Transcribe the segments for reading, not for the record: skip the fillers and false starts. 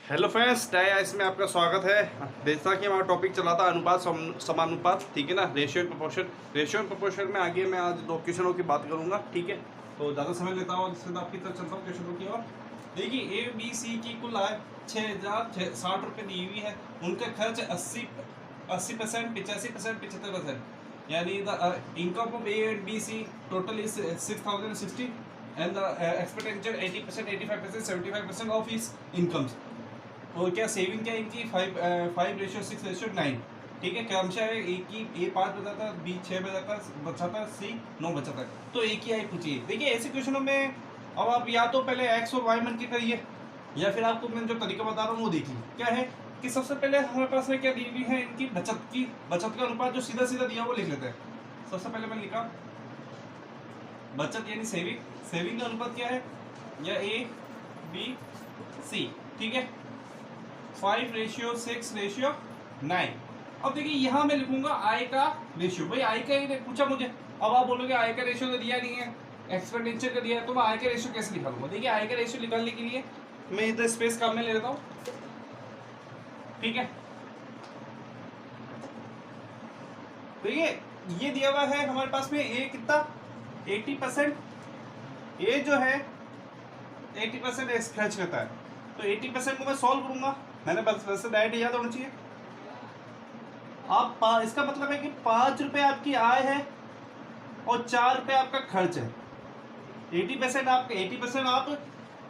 Hello friends, नया इसमें आपका स्वागत है। जैसा कि हमारा टॉपिक चला था अनुपात समानुपात, ठीक है ना, ratio and proportion. Ratio and proportion में आगे मैं आज दो क्वेश्चनों की बात करूंगा, ठीक है। तो ज़्यादा समय लेता हूँ, इससे आपकी तरफ चलता हूँ क्वेश्चनों की ओर। देखिए, ए बी सी की कुल आय 6,060 रुपये दी हुई है। उनका खर्च 80%, 85%, 75%। यानी the income of A and B C total is 6,060 and the expenditure 80%, 85%, 75% of his incomes। और क्या सेविंग क्या इनकी 5:6:9, ठीक है। क्रमशः एक ही ए 5 बचाता, बी 6 बचाता, सी 9 बचाता। तो एक ही आई पूछिए। देखिए, ऐसे क्वेश्चनों में अब आप या तो पहले एक्स और वाई मन के करिए, या फिर आपको मैं जो तरीका बता रहा हूँ वो देखिए। क्या है कि सबसे पहले हमारे पास में क्या दी हुई है, इनकी बचत का अनुपात जो सीधा सीधा दिया वो लिख लेते हैं। सबसे पहले मैंने लिखा बचत यानी सेविंग का अनुपात क्या है, या ए बी सी, ठीक है। 5:6:9। अब देखिए, यहाँ मैं लिखूंगा आय का रेशियो। भाई आय का ही पूछा मुझे। अब आप बोलोगे आय का रेशियो तो दिया नहीं है, एक्सपेंडिचर का दिया है, तो मैं आय का रेशियो कैसे निकालूंगा। देखिए, आय का रेशियो निकालने के लिए मैं इधर स्पेस काम में ले लेता हूँ, ठीक है। देखिए, ये दिया हुआ है हमारे पास में ए कितना 80%। ए जो है 80% खर्च करता है, तो 80% को मैं सॉल्व करूंगा। मैंने बस वैसे डायरेक्ट याद होना चाहिए। आप इसका मतलब है कि 5 रुपये आपकी आय है और 4 रुपये आपका खर्च है। 80% आप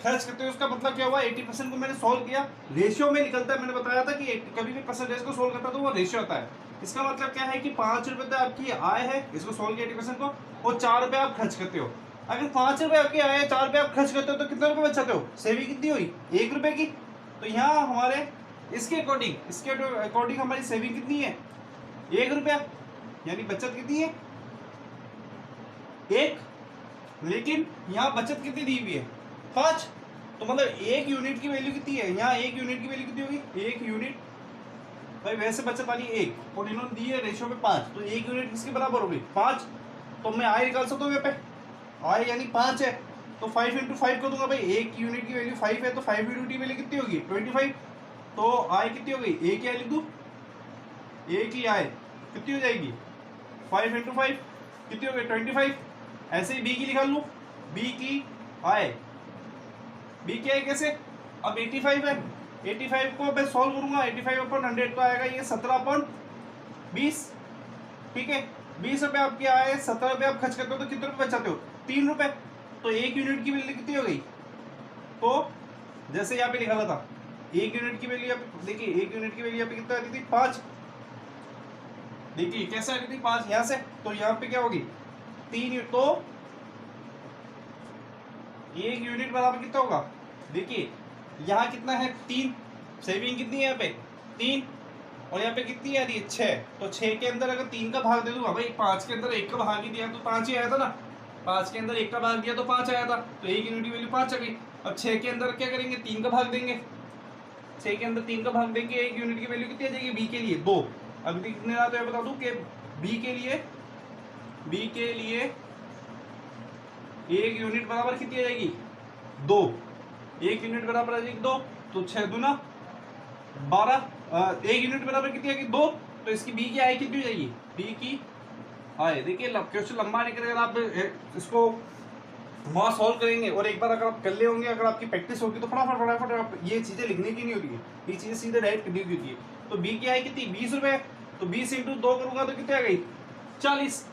खर्च करते हो, उसका मतलब क्या हुआ, 80% को मैंने सॉल्व किया। रेशियो में निकलता है, मैंने बताया था कि कभी भी परसेंटेज को सॉल्व करता है तो वो रेशियो आता है। इसका मतलब क्या है कि 5 रुपये तो आपकी आय है, इसको सॉल्व किया 80% को, और 4 रुपये आप खर्च करते हो। अगर 5 रुपये आपकी आय है, 4 रुपये आप खर्च करते हो, तो कितने रुपये बचाते हो, सेविंग कितनी हुई 1 रुपये की। तो यहाँ हमारे इसके अकॉर्डिंग हमारी सेविंग कितनी है 1 रुपया, यानी बचत कितनी है 1। लेकिन यहाँ बचत कितनी दी हुई है 5। तो मतलब 1 यूनिट की वैल्यू कितनी है, यहाँ 1 यूनिट की वैल्यू कितनी होगी 1 यूनिट। भाई वैसे बचत वाली 1 और इन्होंने दी है रेशियो में 5, तो 1 यूनिट किसके बराबर होगी 5। तो मैं आय निकाल सकता हूँ यहाँ पे, आय यानी 5 है, तो 5 × 5 कर दूंगा। भाई 1 यूनिट की वैल्यू 5 है, तो 5 यूनिट की वैल्यू कितनी होगी 25। तो आय कितनी होगी, ए की आय लिख दूँ, ए की आय कितनी हो जाएगी 5 × 5 कितनी हो गई 25। ऐसे ही बी की निकाल लूँ, बी की आय कैसे, अब 85 है, 85 को मैं सॉल्व करूंगा, 85/100 तो आएगा ये 17/20, ठीक है। 20 रुपये आपकी आय, 17 रुपये आप खर्च करते हो, तो कितने रुपये बचाते हो 3 रुपये। तो 1 यूनिट की वैल्यू कितनी हो गई, तो जैसे यहाँ पे लिखा था 1 यूनिट की वैल्यू, देखिए 1 यूनिट की वैल्यू यहाँ पे कितना आती थी 5। देखिए कैसे आ रही थी 5 यहाँ से, तो यहाँ पे क्या होगी 3, तो 1 यूनिट बराबर कितना होगा, देखिए यहाँ कितना है 3, सेविंग कितनी है यहाँ पे 3, और यहाँ पे कितनी आ रही है 6। तो 6 के अंदर अगर 3 का भाग दे दूंगा, भाई 5 के अंदर 1 का भाग ही दिया तो 5 ही आया था ना, 5 के अंदर 1 का भाग दिया तो 5 आया था, तो 1 यूनिट की वैल्यू 5 आ गई। अब 6 के अंदर क्या करेंगे 3 का भाग देंगे, 6 के अंदर 3 का भाग देंगे, 1 यूनिट की वैल्यू कितनी आ जाएगी बी के लिए 2। अब कितने आता है बता दूं कि बी के लिए 1 यूनिट बराबर कितनी आ जाएगी 2, 1 यूनिट बराबर आ जाएगी 2, तो 6 दूना 12, 1 यूनिट बराबर कितनी आएगी 2, तो इसकी बी की आय कितनी हो जाएगी, बी की आय। देखिए क्वेश्चन लंबा नहीं करेगा, आप इसको वहाँ सॉल्व करेंगे, और एक बार अगर आप कर ले होंगे, अगर आपकी प्रैक्टिस होगी, तो फटाफट आप ये चीजें लिखने की नहीं होती है, ये चीजें सीधे डायरेक्ट करनी होती है। तो बी की आय कितनी 20 रुपये, तो 20 × 2 करूंगा तो कितनी आ गई 40।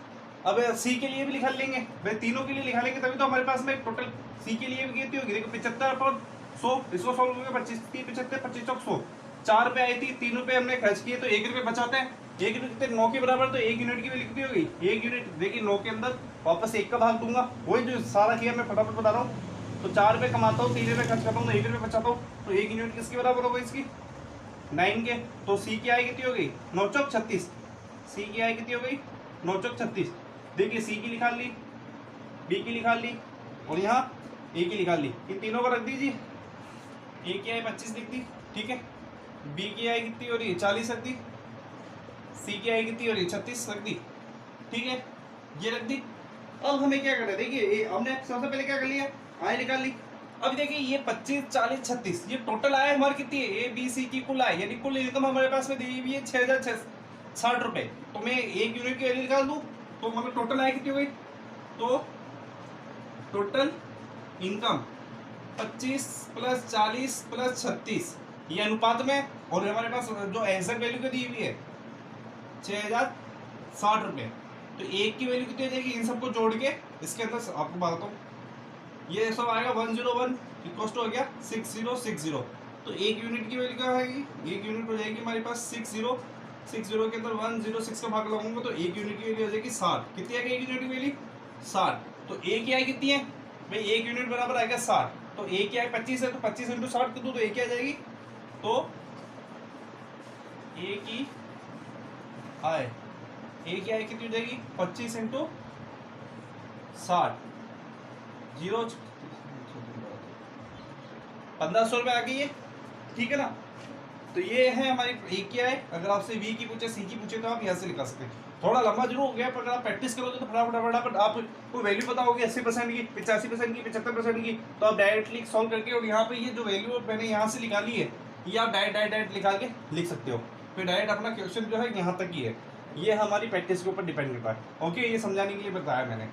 अब सी के लिए भी लिखा लेंगे, भाई तीनों के लिए लिखा लेंगे, तभी तो हमारे पास में टोटल सी के लिए भी कितनी होगी, देखो 75/100, इसको सॉल्व करेंगे 25 × 3 = 75, 25 × 100, 4 रुपये आई थी, 3 रुपये हमने खर्च किए, तो 1 रुपये बचाते हैं। 1 यूनिट कितने 9 के बराबर, तो 1 यूनिट की वैल्यू कितनी हो गई 1 यूनिट, देखिए 9 के अंदर वापस 1 का भाग दूंगा, वही जो सारा किया मैं फटाफट बता रहा हूँ। तो 4 रुपये कमाता हूँ, 3 रुपये खर्च करता हूँ, तो 1 रुपये बचाता हूँ, तो 1 यूनिट किसके बराबर होगा इसकी 9 के। तो सी की आय कितनी हो गई 9 × 36, सी की आय कितनी हो गई 9 × 36। देखिए सी की निकाल ली, बी की निकाल ली, और यहाँ ए की निकाल ली, इन तीनों को रख दीजिए। ए की आय 25 लिख दी, ठीक है। बी की आय कितनी हो रही है 40 रख दी, सी की आय कितनी हो रही है 36 रख दी, ठीक है, ये रख दी। अब हमें क्या करना है, देखिए हमने सबसे पहले क्या कर लिया आय निकाल ली, अब देखिए ये 25, 40, 36 ये टोटल आय हमारी कितनी है, ए बी सी की कुल आय, यानी कुल इनकम हमारे पास में दी हुई है 6060 रुपए। तो मैं एक यूनिट की वैल्यू निकाल दूं तो मतलब टोटल आय कितनी हो गई, तो टोटल इनकम 25 प्लस 40 प्लस 36 ये अनुपात में, और हमारे पास जो एग्जैक्ट वैल्यू दी हुई है 6060 रुपए। तो एक की वैल्यू कितनी हो जाएगी, इन सबको जोड़ के इसके अंदर आपको बताता हूँ, ये सब आएगा 101 इक्वल टू हो गया 6060। तो एक यूनिट की वैल्यू क्या आएगी, एक यूनिट हो जाएगी हमारे पास 6060 के अंदर 106 का भाग लगाऊंगा तो एक यूनिट की वैल्यू हो जाएगी 60। कितनी आएगी एक यूनिट की वैल्यू 60। तो ए की आय कितनी है भाई, एक यूनिट बराबर आएगा 60। तो ए की आय 25 है तो 25 इंटू 60 कर दूं तो ए की आ जाएगी, तो ए की आय कितनी हो जाएगी 25 इंटू 60, 1500 रुपए आ गई है, ठीक है ना। तो ये है हमारी ए की आय। अगर आपसे बी की पूछे सी की पूछे तो आप यहाँ से लिखा सकते हैं। थोड़ा लंबा जरूर हो गया पर अगर आप प्रैक्टिस करोगे तो फटाफट आपको वैल्यू पता होगी 80% की, 85% की, 75% की, तो आप डायरेक्टली सॉल्व करके और यहाँ पे ये जो वैल्यू मैंने यहाँ से निकाली है ये आप डायरेक्ट निकाल के लिख सकते हो। फिर डायरेक्ट अपना क्वेश्चन जो है यहाँ तक ही है, ये हमारी प्रैक्टिस के ऊपर डिपेंड करता है। ओके, ये समझाने के लिए बताया मैंने।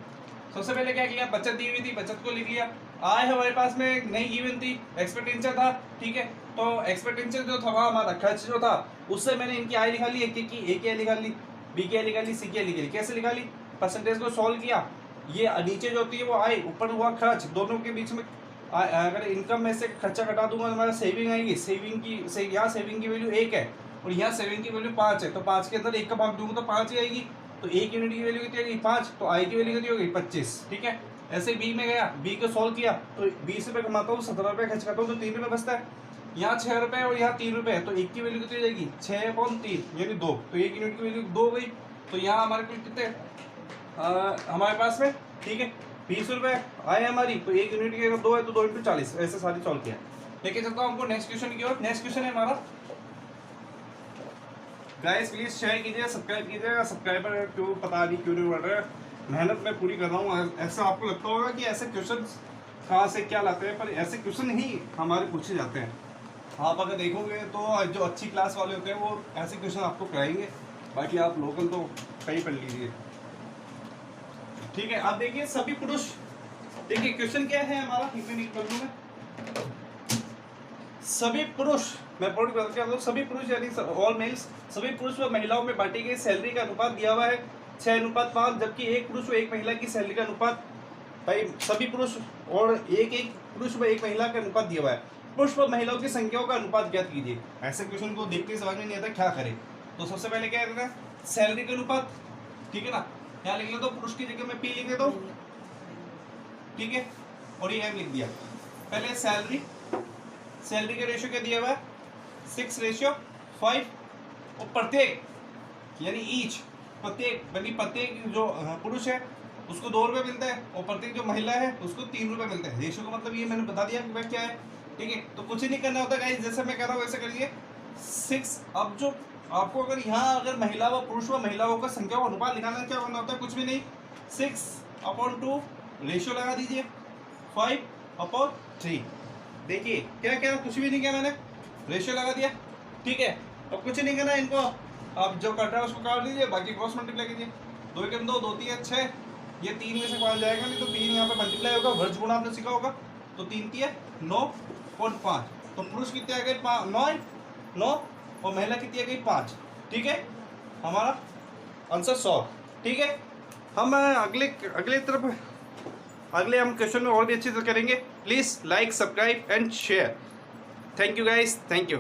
सबसे पहले क्या किया, बचत दी हुई थी, बचत को लिख लिया। आय हमारे पास में नहीं गिवन थी, एक्सपेंडिचर था, ठीक है। तो एक्सपेंडिचर जो था हमारा खर्च जो था उससे मैंने इनकी आय निकाली, एक की ए की आय निकाल ली, बी की आय निकाल ली, सी की आय निकाली। कैसे निकाली, परसेंटेज को सॉल्व किया, ये नीचे जो होती है वो आय, ऊपर हुआ खर्च, दोनों के बीच में अगर इनकम में से खर्चा घटा दूंगा तो हमारा सेविंग आएगी। सेविंग की यहाँ सेविंग की वैल्यू 1 है और यहाँ सेविंग की वैल्यू 5 है, तो 5 के अंदर 1 का भाग दूंगा तो 5 ही आएगी। तो एक यूनिट की वैल्यू कितनी आएगी 5, तो आई की वैल्यू कितनी होगी 25, ठीक है। ऐसे बी में गया, बी को सॉल्व किया तो 20 रुपये कमाता हूँ, 17 रुपये खर्च करता हूँ तो 3 रुपये बचता है। यहाँ 6 रुपये और यहाँ 3 रुपये, तो एक की वैल्यू कितनी हो जाएगी 6/3 यानी 2, तो एक यूनिट की वैल्यू 2 गई। तो यहाँ हमारे कुल कितने हमारे पास में, ठीक है, 20 रुपये आए हमारी। तो एक यूनिट की अगर 2 है तो 2 × 40, ऐसे सारी सॉल्व किया। लेके चलता हूँ हमको नेक्स्ट क्वेश्चन की ओर। नेक्स्ट क्वेश्चन है हमारा, गाइस प्लीज शेयर कीजिए, सब्सक्राइब कीजिएगा। सब्सक्राइबर क्यों पता नहीं बढ़ रहा है, मेहनत मैं पूरी कर रहा हूँ। ऐसा आपको लगता होगा कि ऐसे क्वेश्चन कहाँ से क्या लाते हैं, पर ऐसे क्वेश्चन ही हमारे पूछे जाते हैं। आप अगर देखोगे तो जो अच्छी क्लास वाले होते हैं वो ऐसे क्वेश्चन आपको कराएंगे, बाकी आप लोकल तो कहीं पढ़ लीजिए, ठीक है। अब देखिए सभी पुरुष, देखिए क्वेश्चन क्या है हमारा, सभी पुरुष, मैं पढ़ करके हम लोग सभी पुरुष यानी ऑल मेल्स, सभी पुरुष व महिलाओं में बांटी गई सैलरी का अनुपात दिया हुआ है 6:5, जबकि एक पुरुष व एक महिला की सैलरी का अनुपात, भाई सभी पुरुष और एक पुरुष व एक महिला का अनुपात दिया हुआ है। पुरुष व महिलाओं की संख्याओं का अनुपात ज्ञात कीजिए। ऐसे क्वेश्चन को देखते ही समझ में नहीं आता क्या करें। तो सबसे पहले क्या करना है, सैलरी का अनुपात, ठीक है ना। यहाँ लिख लेता हूँ, पुरुष की जगह मैं पी लिख देता हूँ, ठीक है, और ये एम लिख दिया। पहले सैलरी का रेशियो क्या दिया हुआ है 6:5, और प्रत्येक यानी ईच, प्रत्येक जो पुरुष है उसको 2 रुपये मिलता है और प्रत्येक जो महिला है उसको 3 रुपये मिलता है। रेशियो का मतलब ये मैंने बता दिया कि क्या है, ठीक है। तो कुछ ही नहीं करना होता गाइस, जैसे मैं कह रहा हूँ वैसे करिए 6। अब जो आपको अगर यहाँ अगर महिला व पुरुष व महिलाओं का संख्या का अनुपात निकालना, क्या करना होता है, कुछ भी नहीं, 6/2 रेशियो लगा दीजिए 5/3। देखिए क्या कुछ भी नहीं किया मैंने, रेशियो लगा दिया, ठीक है। अब कुछ नहीं करना इनको, आप जो कट रहा है उसको काट दीजिए, बाकी क्रॉस मल्टीप्लाई कीजिए। 2 × 2 2 × 6, ये 3 में से कॉल जाएगा नहीं तो 3 यहाँ पे मल्टीप्लाई होगा, वर्ज गुणा आपने सीखा होगा, तो 3 × 9.5। तो पुरुष कितने आ गए 9 और महिला कितनी आ गई 5, ठीक है। हमारा आंसर 100, ठीक है। हम अगले हम क्वेश्चन में और भी अच्छे से करेंगे। Please like, subscribe and share. Thank you guys, thank you.